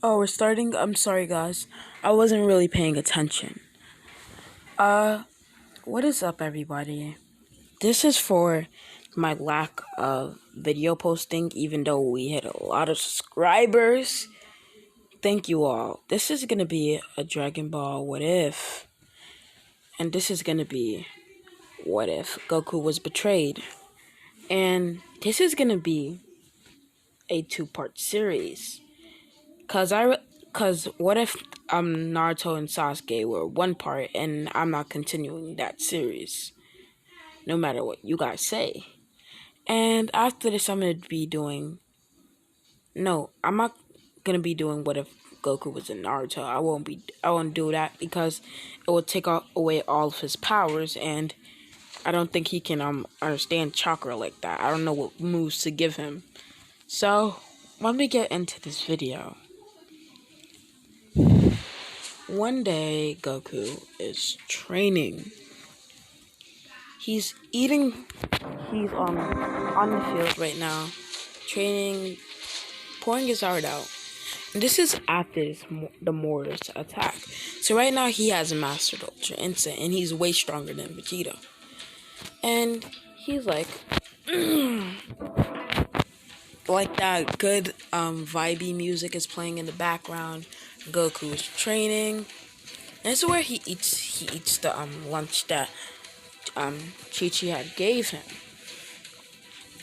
Oh, we're starting? I'm sorry, guys. I wasn't really paying attention. What is up, everybody? This is for my lack of video posting, even though we hit a lot of subscribers. Thank you all. This is gonna be a Dragon Ball What If. And this is gonna be What If Goku was betrayed. And this is gonna be a 2-part series. Cause what if Naruto and Sasuke were one part and I'm not continuing that series, no matter what you guys say. And after this, I'm not gonna be doing what if Goku was in Naruto. I won't do that because it will take away all of his powers, and I don't think he can understand chakra like that. I don't know what moves to give him. So let me get into this video. One day, Goku is training. He's on the field right now, training, pouring his heart out. And this is after the Mortars attack. So right now, he has mastered Ultra Instinct, and he's way stronger than Vegeta. And he's like that good vibey music is playing in the background. Goku is training. And this is where he eats the lunch that Chi-Chi had gave him.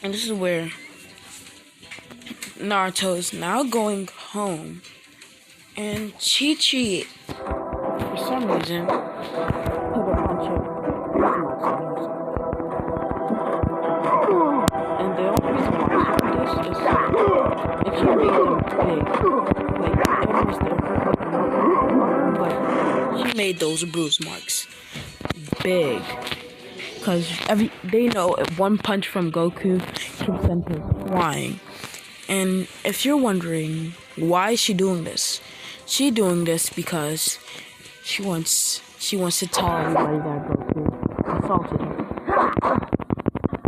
And this is where Naruto is now going home. And Chi-Chi, for some reason, put a bunch of bruise marks on himself. And the only reason why she did this is if she made them big, like almost their perfect, but she made those bruise marks big. Because they know one punch from Goku can send her flying. And if you're wondering why is she doing this, she's doing this because she wants to tell everybody that Goku assaulted her.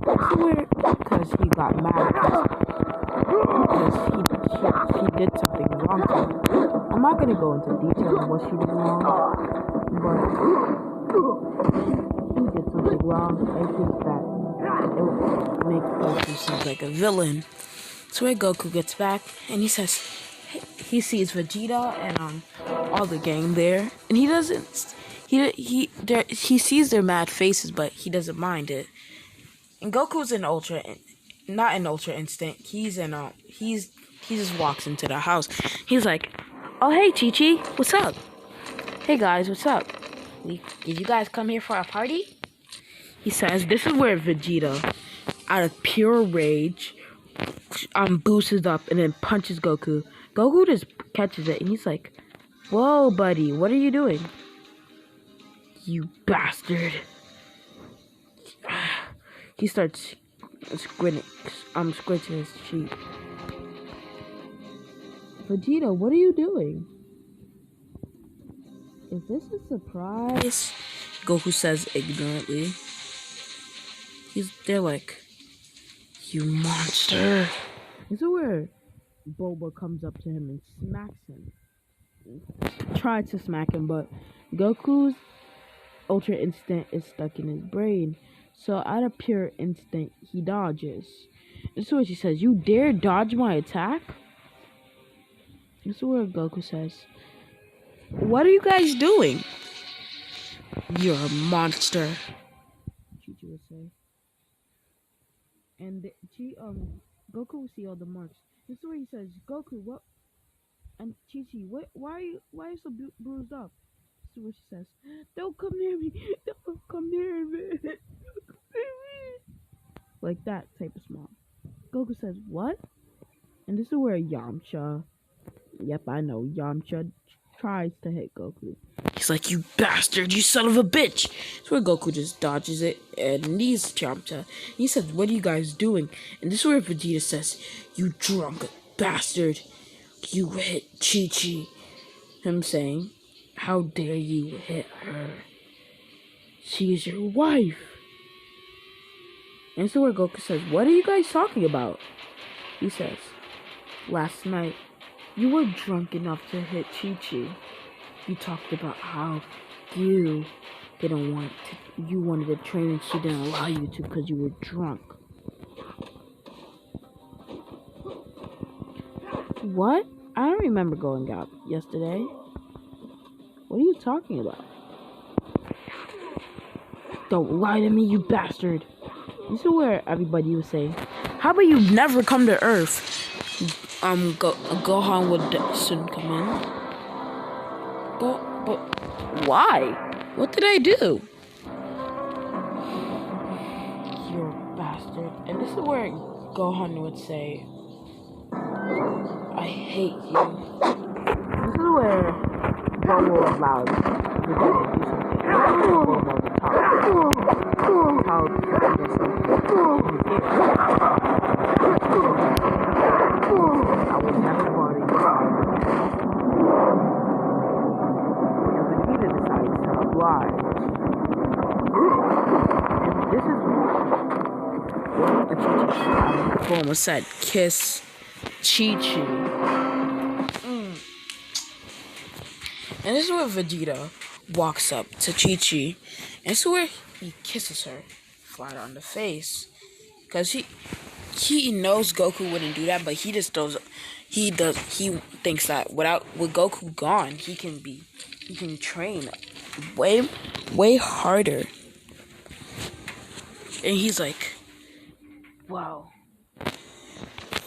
It's weird because he got mad because she did something wrong to him. I'm not gonna go into detail on what she did wrong, but he did something wrong. I think that it would make Goku seem like a villain. So when Goku gets back and he sees Vegeta and all the gang there, and he sees their mad faces, but he doesn't mind it. And Goku's not in Ultra Instinct. He just walks into the house. He's like, "Oh hey Chi-Chi, what's up? Hey guys, what's up? Did you guys come here for a party?" He says. This is where Vegeta, out of pure rage, boosts up and then punches Goku. Goku just catches it and he's like, "Whoa, buddy, what are you doing? You bastard!" He starts squinting his cheek. Vegeta, what are you doing? Is this a surprise? Goku says ignorantly. They're like, "You monster." This is where Boba comes up to him and smacks him. Tried to smack him, but Goku's Ultra Instinct is stuck in his brain. So out of pure instinct, he dodges. This is what she says, "You dare dodge my attack?" This is where Goku says, "What are you guys doing? You're a monster," Chi-Chi would say. And Goku will see all the marks. This is where he says, "Goku, what?" And Chi-Chi, why are you so bruised up? This is what she says, "Don't come near me. Don't come near me." Like that type of smile. Goku says, "What?" And this is where Yamcha, yep, I know, Yamcha tries to hit Goku. He's like, "You bastard, you son of a bitch." So where Goku just dodges it and knees Yamcha. He says, "What are you guys doing?" And this is where Vegeta says, "You drunk bastard, you hit Chi-Chi." Him saying, "How dare you hit her? She is your wife." And so where Goku says, "What are you guys talking about?" He says, "Last night, You were drunk enough to hit Chi-Chi. You talked about how you you wanted to train and she didn't allow you to because you were drunk. What? I don't remember going out yesterday. What are you talking about? Don't lie to me, you bastard. This is where everybody would say, how about you never come to Earth? Gohan would soon come in. But why? What did I do? You're a bastard. And this is where Gohan would say, I hate you. This is where Goku allowed Vegeta to do something. Goku to talk. How he does something. I was never body. And Vegeta decides to oblige. And this is what Bulma said, kiss Chi-Chi. And this is where Vegeta walks up to Chi-Chi. And this is where he kisses her flat on the face. Because he knows Goku wouldn't do that, but he just does. He thinks that with Goku gone, he can train way harder. And he's like, wow,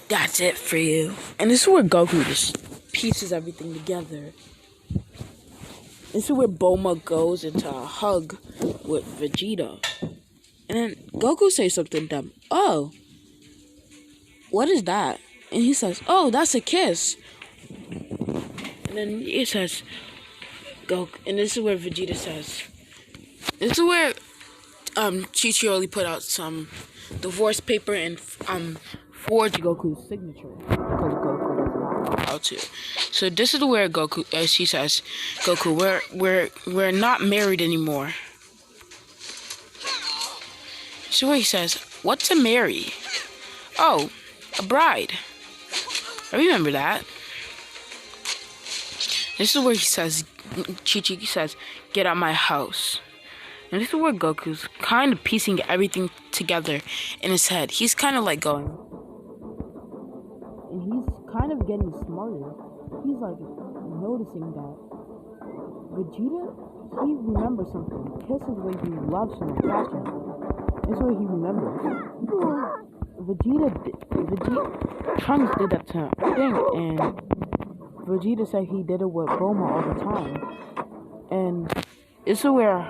that's it for you. And this is where Goku just pieces everything together. This is where Bulma goes into a hug with Vegeta. And then Goku says something dumb. Oh, what is that? And he says, oh, that's a kiss. And then he says, Goku. And this is where Vegeta says, this is where Chi-Chi only put out some divorce paper and forged Goku's signature. Because Goku doesn't know how to. So this is where Goku, she says, Goku, we're not married anymore. So he says, what's a marry? Oh, a bride. I remember that. This is where he says, Chi-Chi says, get out my house. And this is where Goku's kind of piecing everything together in his head. He's kind of like going, and he's kind of getting smarter. He's like noticing that Vegeta, he remembers something. Kiss is when he loves him and attached him. That's what he remembers. Trunks did that to thing, and Vegeta said he did it with Bulma all the time. And this is where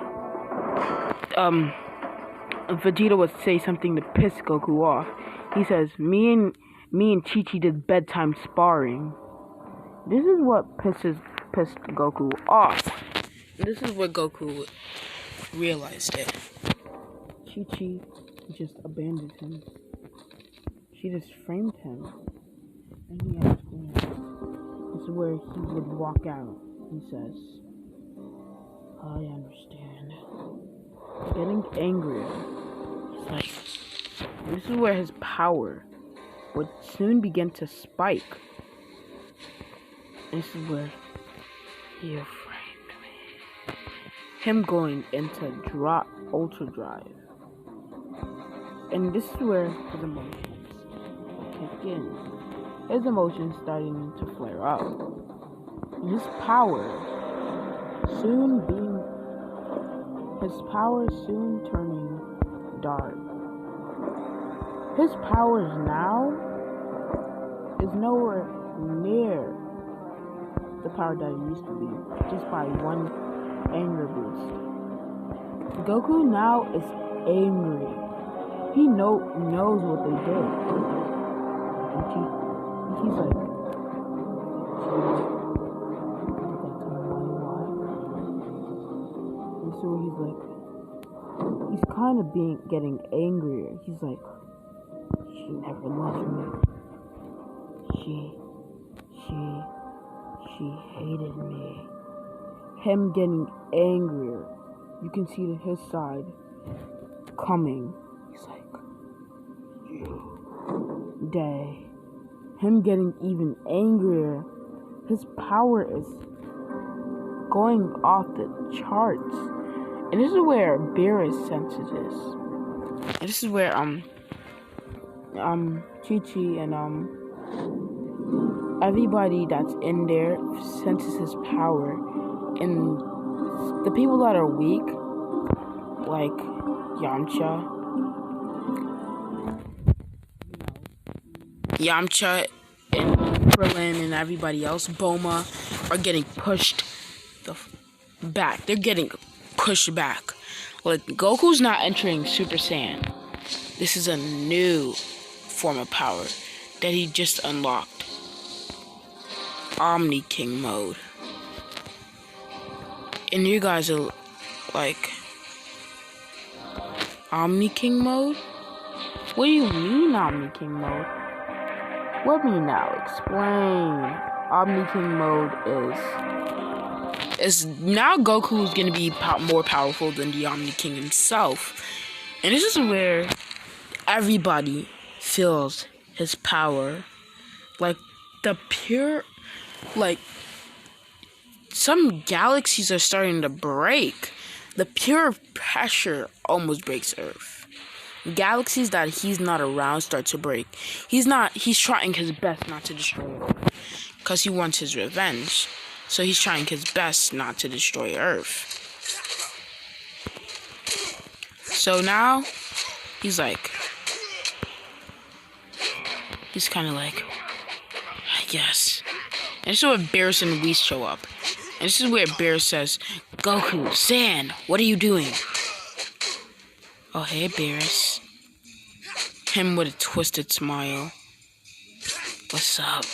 Vegeta would say something to piss Goku off. He says, me and Chi-Chi did bedtime sparring. This is what pissed Goku off. This is where Goku realized it. Chi-Chi just abandoned him. She just framed him. And he asked me. This is where he would walk out. He says, I understand. Getting angrier. It's like, this is where his power would soon begin to spike. This is where he framed me. Him going into ultra drive. And this is where his emotions kick in. His emotions starting to flare up. And his power soon turning dark. His powers now is nowhere near the power that it used to be, just by one anger boost. Goku now is angry. He knows what they did. And he's like, and so he's kind of getting angrier. He's like, she never loved me. She hated me. Him getting angrier. You can see his side coming. He's like, you day. Him getting even angrier his power is going off the charts. And this is where Beerus senses this. And this is where Chi-Chi and everybody that's in there senses his power. And the people that are weak, like Yamcha and Krillin and everybody else, Boma, are getting pushed back. They're getting pushed back. Like, Goku's not entering Super Saiyan. This is a new form of power that he just unlocked. Omni King mode. And you guys are like, Omni King mode? What do you mean Omni King mode? Let me now explain. Omni King mode is now Goku's gonna be more powerful than the Omni King himself. And this is where everybody feels his power. Like, the pure, like, some galaxies are starting to break. The pure pressure almost breaks Earth. Galaxies that he's not around start to break. He's trying his best not to destroy Earth, because he wants his revenge. So he's trying his best not to destroy Earth. So now, he's kind of like, I guess. And this is where Beerus and Whis show up. And this is where Beerus says, Goku, Saiyan, what are you doing? Oh, hey, Beerus. Him with a twisted smile. What's up?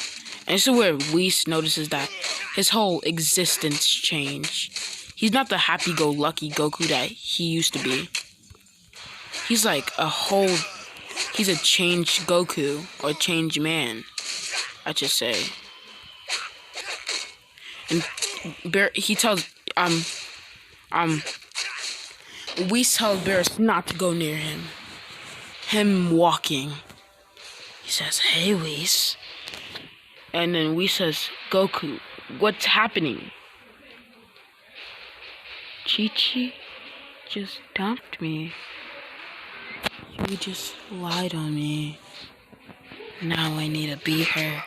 And this is where Whis notices that his whole existence changed. He's not the happy-go-lucky Goku that he used to be. He's like he's a changed Goku, or a changed man, I should say. And he tells, Whis tells Beerus not to go near him. Him walking. He says, hey, Whis. And then Whis says, Goku, what's happening? Chi-Chi just dumped me. You just lied on me. Now I need to beat her.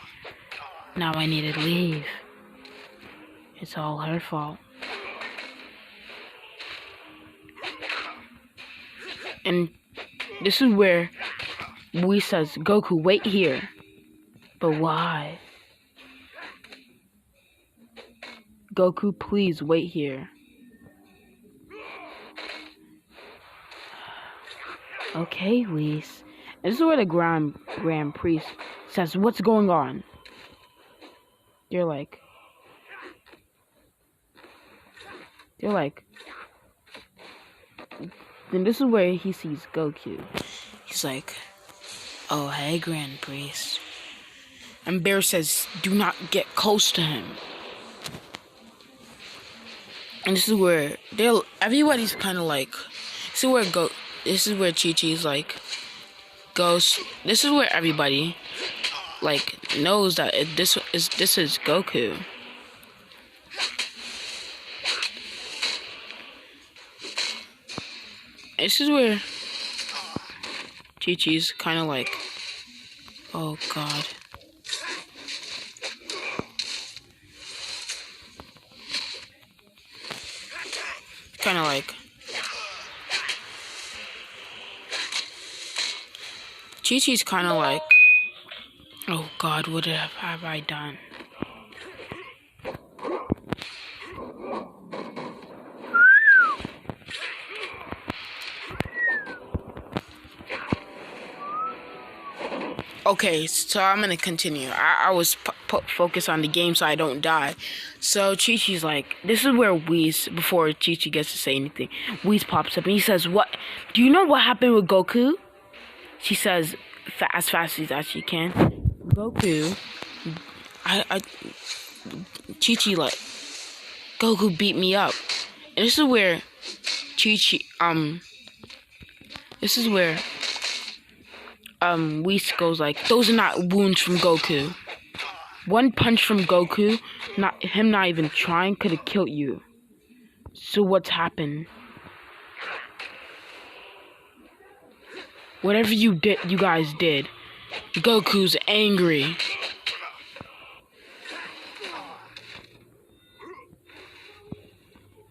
Now I need to leave. It's all her fault. And this is where Whis says, Goku, wait here. But why? Goku, please wait here. Okay, Whis. And this is where the Grand Priest says, what's going on? They're like, then this is where he sees Goku. He's like, oh, hey, Grand Priest. And Beerus says, do not get close to him. And this is where everybody's kind of like, this is where Chi-Chi's like, goes. This is where everybody like knows that this is Goku. This is where Chi-Chi's kind of like, oh god. Kind of like, Chi-Chi's kind of like, oh god, what have I done? Okay, so I'm gonna continue. I was focused on the game so I don't die. So Chi-Chi's like, this is where Whis, before Chi-Chi gets to say anything, Whis pops up and he says, what? Do you know what happened with Goku? She says, as fast as she can, Goku, Chi-Chi like, Goku beat me up. And this is where Chi-Chi, this is where Whis goes like, those are not wounds from Goku. One punch from Goku not even trying could have killed you. So what's happened? Whatever you guys did, Goku's angry.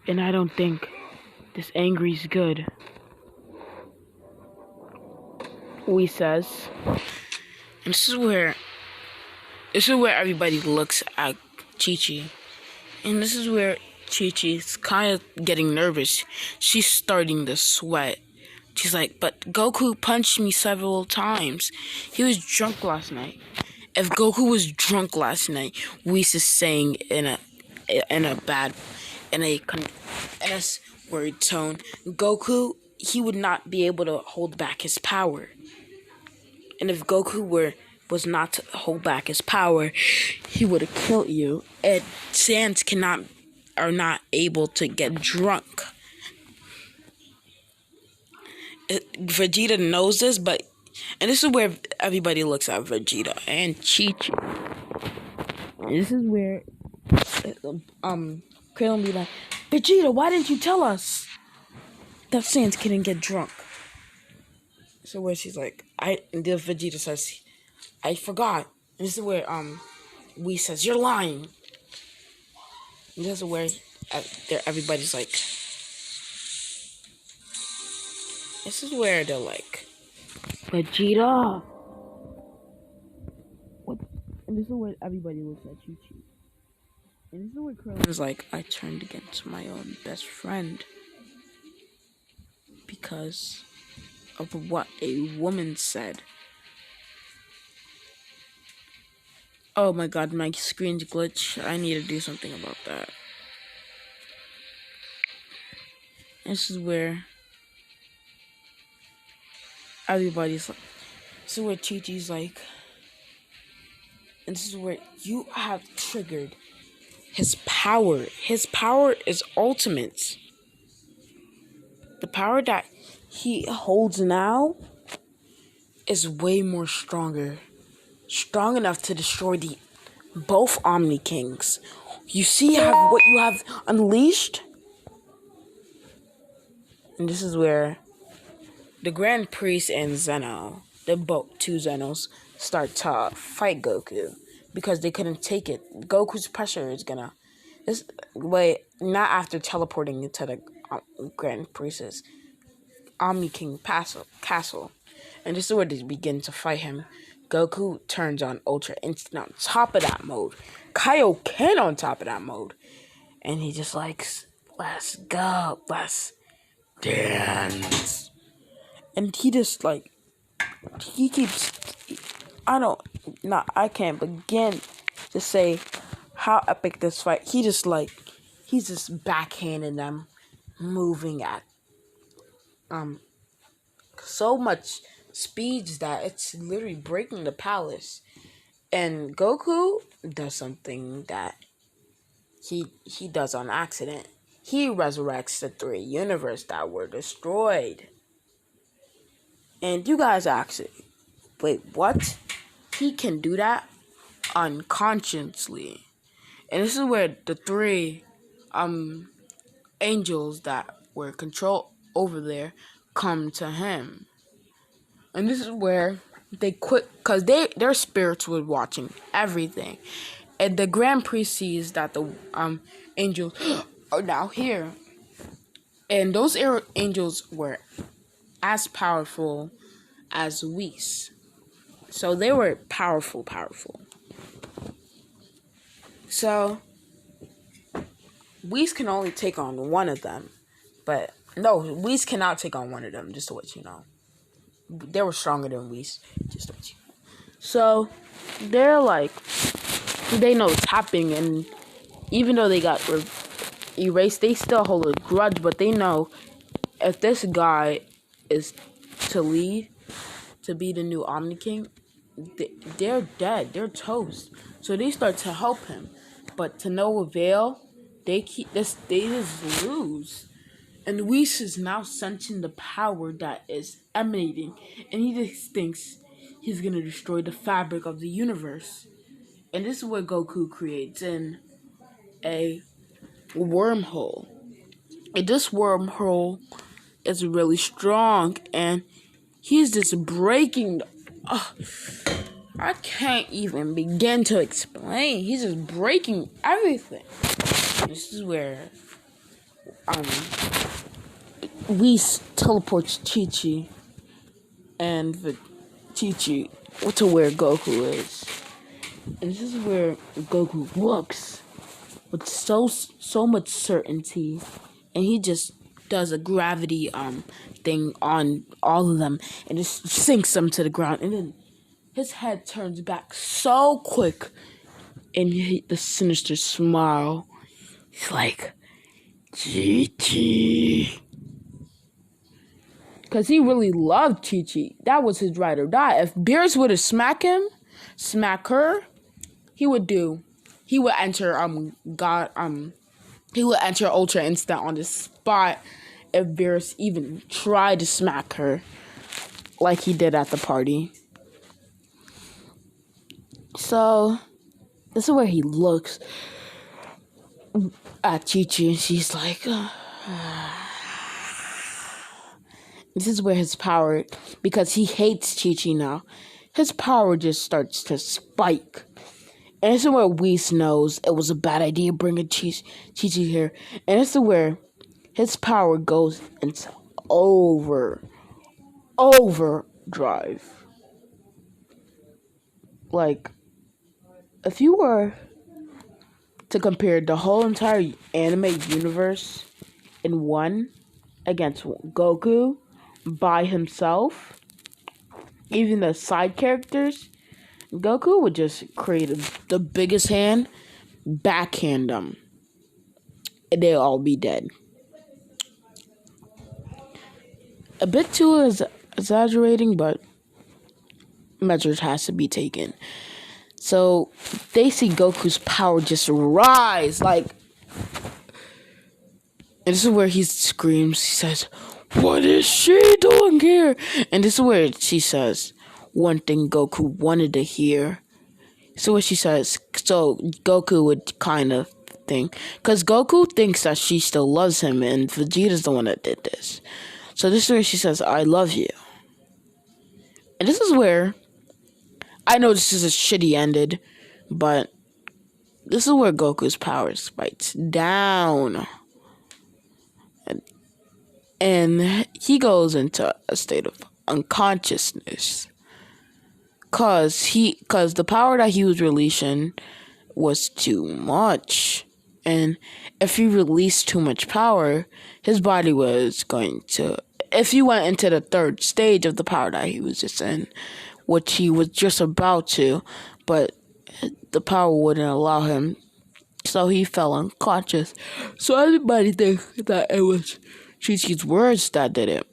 And I don't think this angry's good. Whis says. And this is where everybody looks at Chi-Chi. And this is where Chi-Chi's kind of getting nervous. She's starting to sweat. She's like, but Goku punched me several times. He was drunk last night. If Goku was drunk last night, Whis is saying in a word tone, Goku, he would not be able to hold back his power. And if Goku was not to hold back his power, he would have killed you. And Saiyans are not able to get drunk. Vegeta knows this, and this is where everybody looks at Vegeta and Chi-Chi. And this is where Krillin be like, Vegeta, why didn't you tell us that Saiyans couldn't get drunk? So where she's like, and then Vegeta says, I forgot. And this is where Whis says, you're lying. And this is where everybody's like, this is where they're like, Vegeta. What? And this is where everybody looks at Chi-Chi. And this is where Krillin is like, I turned against my own best friend because of what a woman said. Oh my god, my screen's glitched. I need to do something about that. This is where everybody's like, this is where Chi-Chi's like, and this is where you have triggered his power. His power is ultimate. The power that he holds now is way more stronger. Strong enough to destroy both Omni Kings. You see what you have unleashed? And this is where the Grand Priest and Zeno, two Zenos, start to fight Goku because they couldn't take it. Goku's pressure is gonna not after teleporting into the Grand Priest's Omni King castle. And this is where they begin to fight him. Goku turns on Ultra Instinct on top of that mode. Kaioken on top of that mode. And he just likes, let's go, let's dance. And he just he keeps, I can't begin to say how epic this fight. He's just backhanding them, moving at so much speeds that it's literally breaking the palace. And Goku does something that he does on accident. He resurrects the 3 universes that were destroyed. And you guys actually, wait, what? He can do that unconsciously. And this is where the 3 angels that were controlled over there come to him. And this is where they quit, because their spirits were watching everything. And the Grand Priest sees that the angels are now here. And those angels were as powerful as Whis. So they were powerful. So Whis can only take on one of them. But no, Whis cannot take on one of them, just to let you know. They were stronger than Whis, just to let you know. So they're like, they know it's happening, and even though they got erased, they still hold a grudge, but they know if this guy is to lead, to be the new Omni King, they're dead, they're toast. So they start to help him, but to no avail. They just lose. And Whis is now sensing the power that is emanating, and he just thinks he's gonna destroy the fabric of the universe. And this is what Goku creates, and a wormhole. And this wormhole is really strong, and he's just breaking. I can't even begin to explain. He's just breaking everything. This is where um we teleport Chi-Chi and Chi-Chi to where Goku is. And this is where Goku looks with so much certainty, and he just does a gravity thing on all of them and just sinks them to the ground, and then his head turns back so quick, and the sinister smile. He's like, Chi-Chi. Because he really loved Chi-Chi. That was his ride or die. If Beerus would have smack her, he would enter he would enter Ultra Instinct on the spot if Beerus even tried to smack her like he did at the party. So this is where he looks at Chi-Chi, and she's like, This is where his power, because he hates Chi-Chi now, his power just starts to spike. And this is where Whis knows it was a bad idea bringing Chi-Chi here. And this is where his power goes into overdrive. Like, if you were to compare the whole entire anime universe in one against Goku by himself, even the side characters, Goku would just create the biggest hand, backhand them, and they'll all be dead. A bit too exaggerating, but measures has to be taken. So they see Goku's power just rise, like, and this is where he screams. He says, "What is she doing here?" And this is where she says one thing Goku wanted to hear. So what she says, so Goku would kind of think, because Goku thinks that she still loves him, and Vegeta's the one that did this. So this is where she says, "I love you." And this is where, I know this is a shitty ended, but this is where Goku's power spikes down. And he goes into a state of unconsciousness. Cause the power that he was releasing was too much. And if he released too much power, his body was going to, if he went into the third stage of the power that he was just in, which he was just about to, but the power wouldn't allow him, so he fell unconscious. So everybody thinks that it was Chi-Chi's words that did it.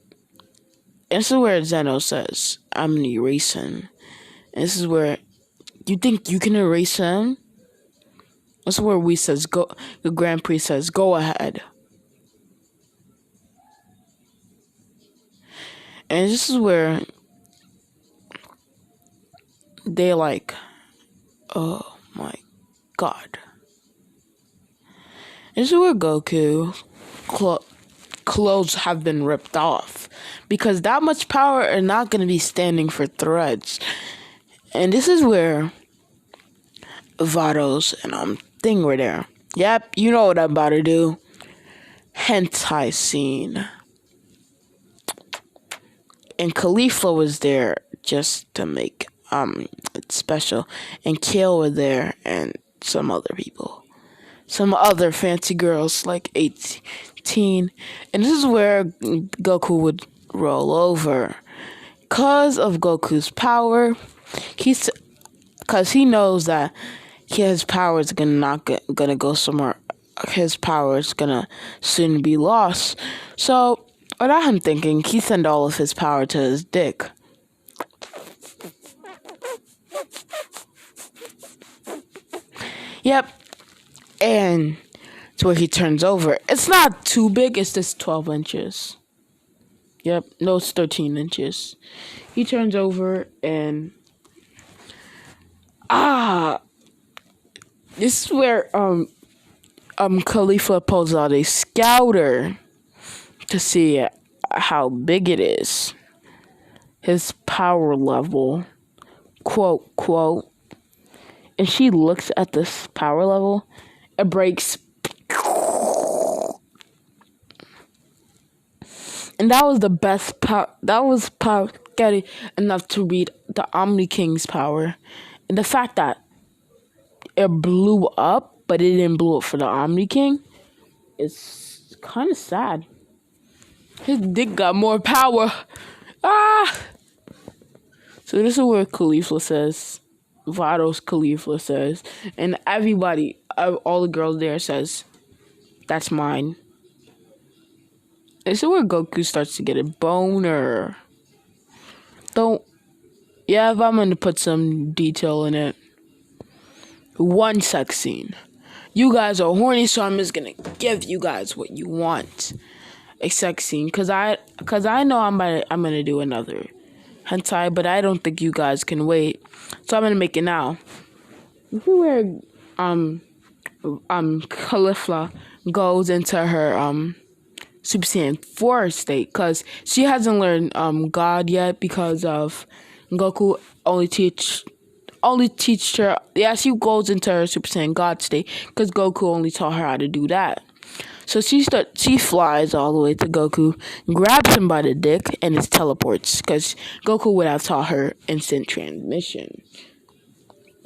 And this is where Zeno says, "I'm gonna erase him." And this is where, you think you can erase him? This is where we says, go. The Grand Priest says, "Go ahead." And this is where they like, oh my god. This is where Goku clothes have been ripped off, because that much power are not going to be standing for threads. And this is where Vados and thing were there. Yep, you know what I'm about to do. Hentai scene. And Khalifa was there just to make it special. And Kale were there, and some other people. Some other fancy girls, like 18. And this is where Goku would roll over. Because of Goku's power, because he knows that his power is gonna go somewhere. His power is gonna soon be lost. So, without him thinking, he sent all of his power to his dick. Yep. And it's where he turns over. It's not too big, it's just 12 inches. Yep, no, it's 13 inches. He turns over and this is where Khalifa pulls out a scouter to see how big it is. His power level, quote, quote. And she looks at this power level. It breaks. And that was the best power. That was power getting enough to read the Omni King's power. And the fact that it blew up, but it didn't blow up for the Omni King, is kind of sad. His dick got more power. Ah! So this is where Khalifa says, Vados Khalifa says, and everybody, all the girls there says, that's mine. This is where Goku starts to get a boner. If I'm gonna put some detail in it. One sex scene. You guys are horny, so I'm just gonna give you guys what you want. A sex scene, cause I know I'm gonna do another hentai, but I don't think you guys can wait, so I'm gonna make it now. This is where Caulifla goes into her Super Saiyan 4 state, cause she hasn't learned God yet because of Goku only teached her. Yeah, she goes into her Super Saiyan God state because Goku only taught her how to do that. So she flies all the way to Goku, grabs him by the dick, and it teleports because Goku would have taught her instant transmission.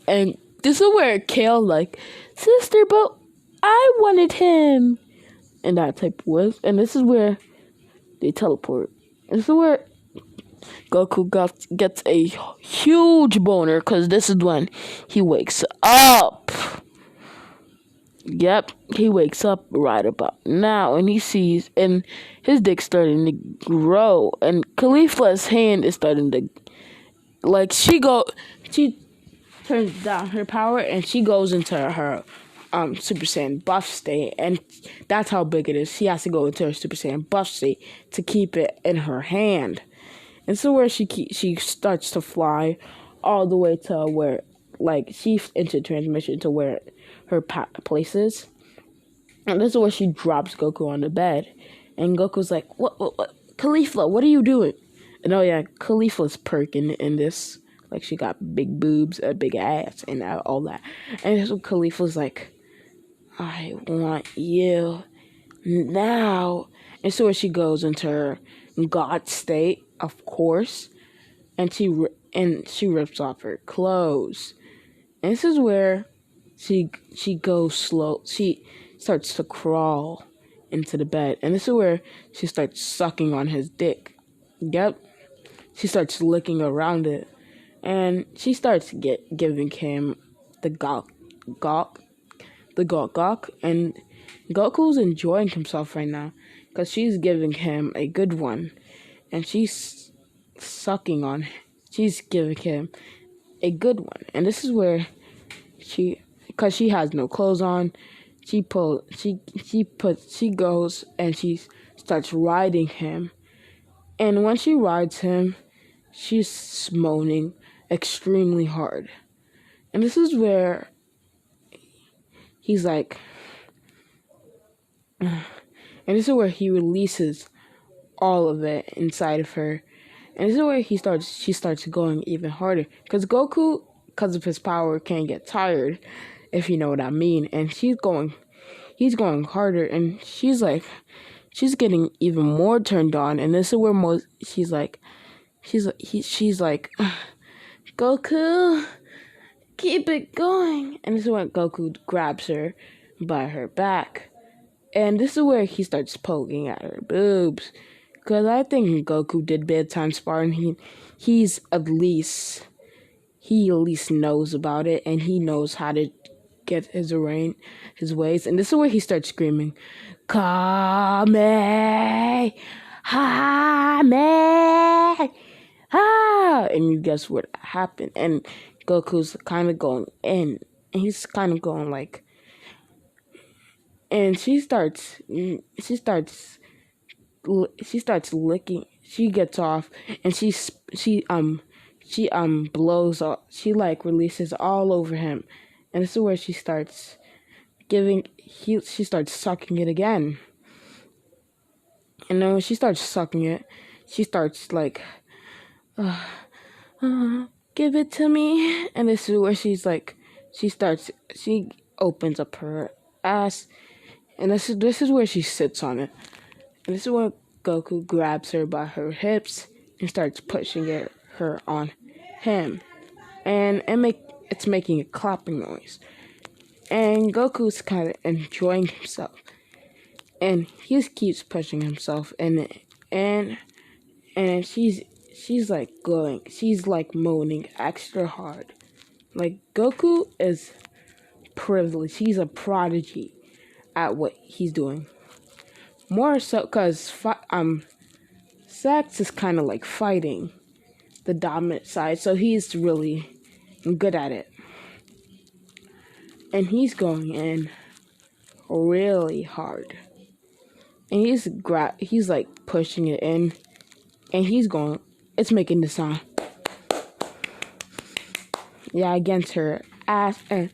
And this is where Kale like, sister, but I wanted him, and that type of was. And this is where they teleport. This is where Goku gets a huge boner because this is when he wakes up. Yep, he wakes up right about now and he sees, and his dick's starting to grow, and Khalifa's hand is starting to, like, she turns down her power and she goes into her Super Saiyan buff state, and that's how big it is. She has to go into her Super Saiyan buff state to keep it in her hand. And so where she starts to fly all the way to where, like, she's into transmission to where her place is. And this is where she drops Goku on the bed. And Goku's like, what? Khalifa, what are you doing? And oh yeah, Khalifa's perking in this. Like, she got big boobs, a big ass, and all that. And so Khalifa's like, I want you now. And so she goes into her God state, of course, and she rips off her clothes. And this is where she goes slow. She starts to crawl into the bed, and this is where she starts sucking on his dick. Yep, she starts licking around it, and she starts giving him the gawk, and Goku's enjoying himself right now because she's giving him a good one, and she's sucking on. She's giving him a good one, and this is where because she has no clothes on, she goes and she starts riding him, and when she rides him, she's moaning extremely hard, and this is where he's like, and this is where he releases all of it inside of her, and this is where she starts going even harder because Goku, because of his power, can't get tired, if you know what I mean, and he's going harder, and she's getting even more turned on, and this is where she's like, Goku, keep it going, and this is when Goku grabs her by her back, and this is where he starts poking at her boobs, because I think Goku did bedtime sparring. He at least knows about it, and he knows how to get his ways. And this is where he starts screaming, Kame, Hame, ha! And you guess what happened? And Goku's kind of going in, and he's kind of going like, and she starts licking. She gets off, and she blows up. She like releases all over him, and this is where she starts she starts sucking it again. And then when she starts sucking it, she starts like, give it to me. And this is where she's like, she opens up her ass, and this is where she sits on it. And this is where Goku grabs her by her hips and starts pushing her on him. And it's making a clapping noise. And Goku's kind of enjoying himself. And he just keeps pushing himself, and she's like going, she's like moaning extra hard. Like, Goku is privileged. He's a prodigy at what he's doing. More so because Sax is kind of like fighting the dominant side, so he's really good at it. And he's going in really hard. And he's like pushing it in, and it's making the sound. Yeah, against her ass. And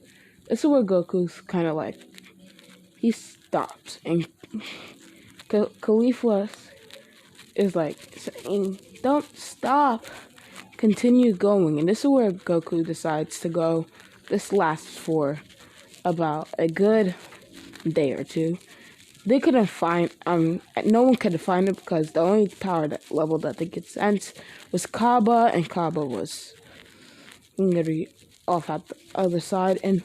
this is where Goku's kind of like, he stops, and Khalifa is like saying, don't stop, continue going. And this is where Goku decides to go. This lasts for about a good day or two. They couldn't find, no one could find it because the only power level that they could sense was Kaba, and Kaba was literally off at the other side, and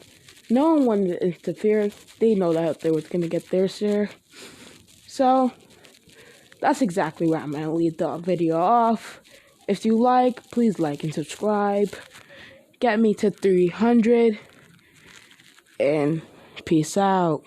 no one wanted to interfere. They know that they were going to get their share. So, that's exactly where I'm going to leave the video off. If you like, please like and subscribe. Get me to 300, and peace out.